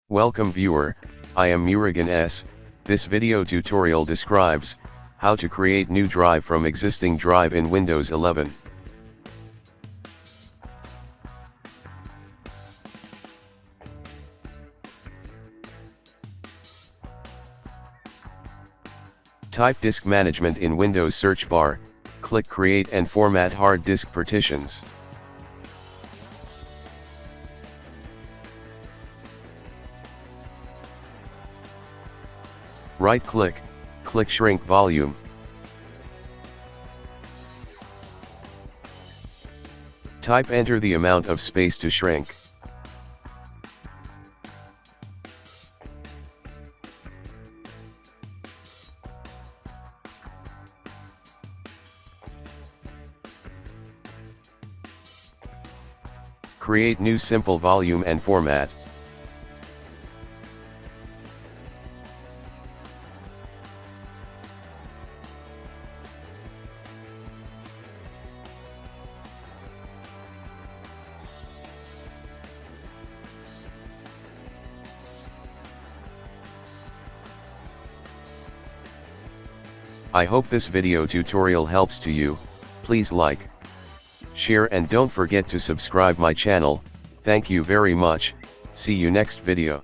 Welcome viewer, I am Murugan S. This video tutorial describes how to create new drive from existing drive in Windows 11. Type Disk Management in Windows search bar, click Create and format hard disk partitions. Right-click, click Shrink Volume. Type Enter the amount of space to shrink. Create new simple volume and format. I hope this video tutorial helps to you. Please like, share and don't forget to subscribe my channel. Thank you very much. See you next video.